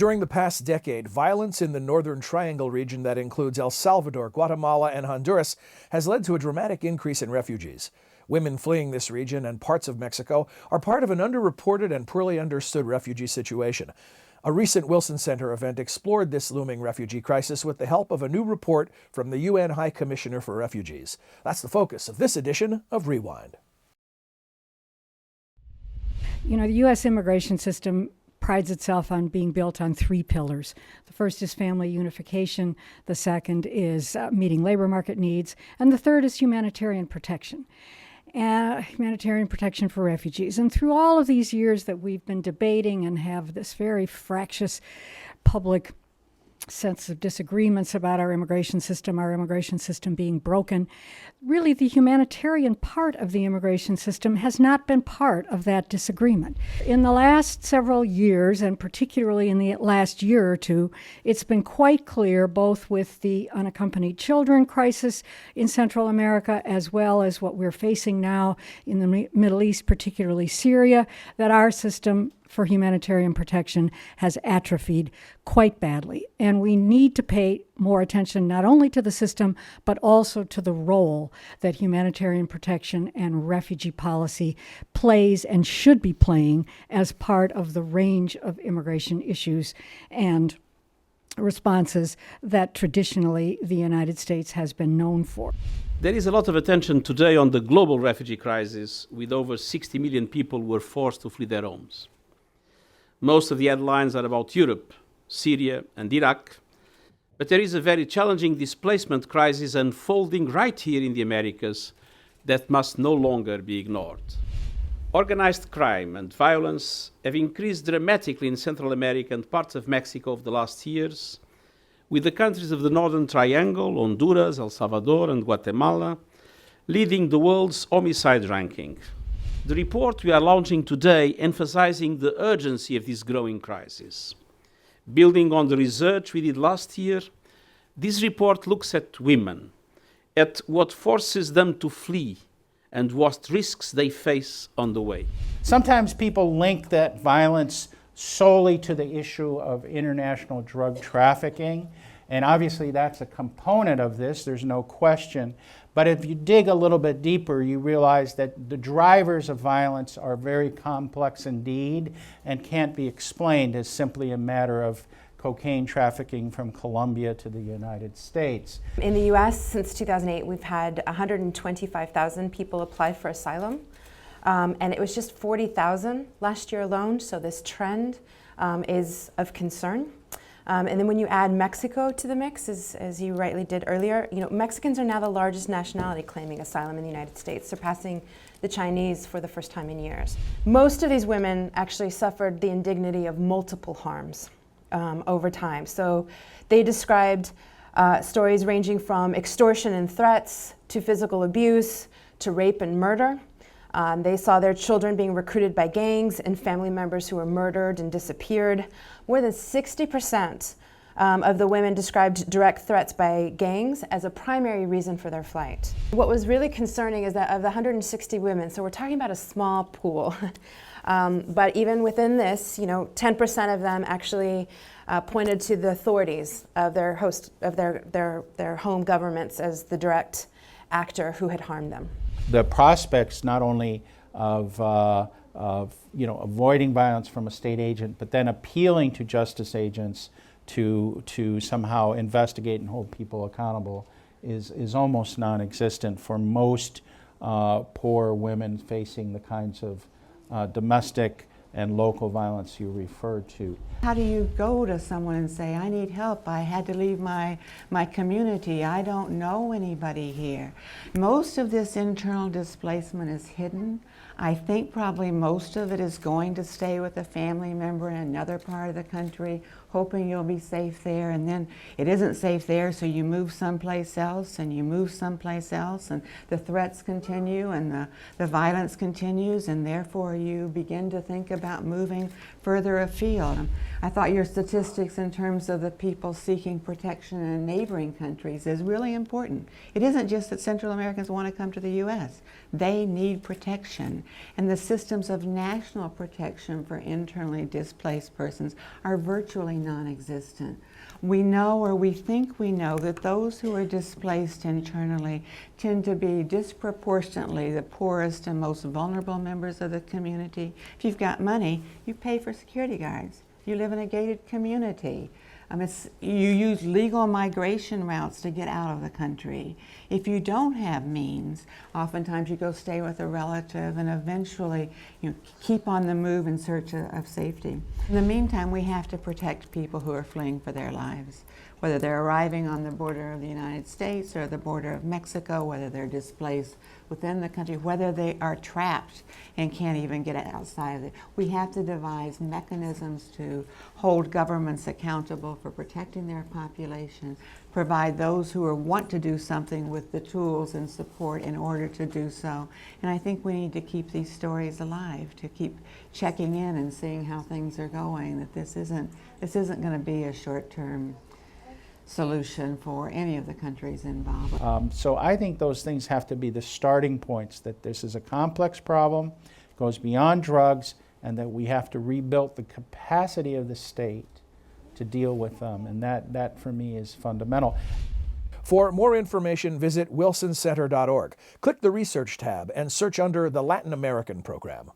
During the past decade, violence in the Northern Triangle region that includes El Salvador, Guatemala, and Honduras has led to a dramatic increase in refugees. Women fleeing this region and parts of Mexico are part of an underreported and poorly understood refugee situation. A recent Wilson Center event explored this looming refugee crisis with the help of a new report from the UN High Commissioner for Refugees. That's the focus of this edition of Rewind. You know, the U.S. immigration system prides itself on being built on three pillars. The first is family unification, the second is meeting labor market needs, and the third is humanitarian protection. Humanitarian protection for refugees. And through all of these years that we've been debating and have this very fractious public sense of disagreements about our immigration system being broken, really the humanitarian part of the immigration system has not been part of that disagreement. In the last several years, and particularly in the last year or two, it's been quite clear, both with the unaccompanied children crisis in Central America, as well as what we're facing now in the Middle East, particularly Syria, that our system for humanitarian protection has atrophied quite badly. And we need to pay more attention not only to the system, but also to the role that humanitarian protection and refugee policy plays and should be playing as part of the range of immigration issues and responses that traditionally the United States has been known for. There is a lot of attention today on the global refugee crisis, with over 60 million people who were forced to flee their homes. Most of the headlines are about Europe, Syria, and Iraq, but there is a very challenging displacement crisis unfolding right here in the Americas that must no longer be ignored. Organized crime and violence have increased dramatically in Central America and parts of Mexico over the last years, with the countries of the Northern Triangle, Honduras, El Salvador, and Guatemala, leading the world's homicide ranking. The report we are launching today emphasizing the urgency of this growing crisis. Building on the research we did last year, this report looks at women, at what forces them to flee and what risks they face on the way. Sometimes people link that violence solely to the issue of international drug trafficking, and obviously that's a component of this, there's no question. But if you dig a little bit deeper, you realize that the drivers of violence are very complex indeed and can't be explained as simply a matter of cocaine trafficking from Colombia to the United States. In the U.S., since 2008, we've had 125,000 people apply for asylum, and it was just 40,000 last year alone, so this trend is of concern. And then when you add Mexico to the mix, as you rightly did earlier, you know, Mexicans are now the largest nationality claiming asylum in the United States, surpassing the Chinese for the first time in years. Most of these women actually suffered the indignity of multiple harms over time. So they described stories ranging from extortion and threats to physical abuse to rape and murder. They saw their children being recruited by gangs and family members who were murdered and disappeared. More than 60% of the women described direct threats by gangs as a primary reason for their flight. What was really concerning is that of the 160 women, so we're talking about a small pool, but even within this, you know, 10% of them actually pointed to the authorities of their host of their home governments as the direct actor who had harmed them. The prospects not only of avoiding violence from a state agent, but then appealing to justice agents to somehow investigate and hold people accountable is almost non-existent for most poor women facing the kinds of domestic and local violence you referred to. How do you go to someone and say, I need help, I had to leave my community, I don't know anybody here? Most of this internal displacement is hidden. I think probably most of it is going to stay with a family member in another part of the country, hoping you'll be safe there, and then it isn't safe there, so you move someplace else, and you move someplace else, and the threats continue, and the violence continues, and therefore you begin to think about moving further afield. I thought your statistics in terms of the people seeking protection in neighboring countries is really important. It isn't just that Central Americans want to come to the U.S. They need protection, and the systems of national protection for internally displaced persons are virtually non-existent. We know, or we think we know, that those who are displaced internally tend to be disproportionately the poorest and most vulnerable members of the community. If you've got money, you pay for security guards. You live in a gated community. You use legal migration routes to get out of the country. If you don't have means, oftentimes you go stay with a relative and eventually keep on the move in search of safety. In the meantime, we have to protect people who are fleeing for their lives, whether they're arriving on the border of the United States or the border of Mexico, whether they're displaced within the country, whether they are trapped and can't even get outside of it. We have to devise mechanisms to hold governments accountable for protecting their population, provide those who want to do something with the tools and support in order to do so. And I think we need to keep these stories alive, to keep checking in and seeing how things are going, that this isn't going to be a short-term solution for any of the countries involved. So I think those things have to be the starting points, that this is a complex problem, goes beyond drugs, and that we have to rebuild the capacity of the state to deal with them. And that for me is fundamental. For more information, visit wilsoncenter.org. Click the Research tab and search under the Latin American Program.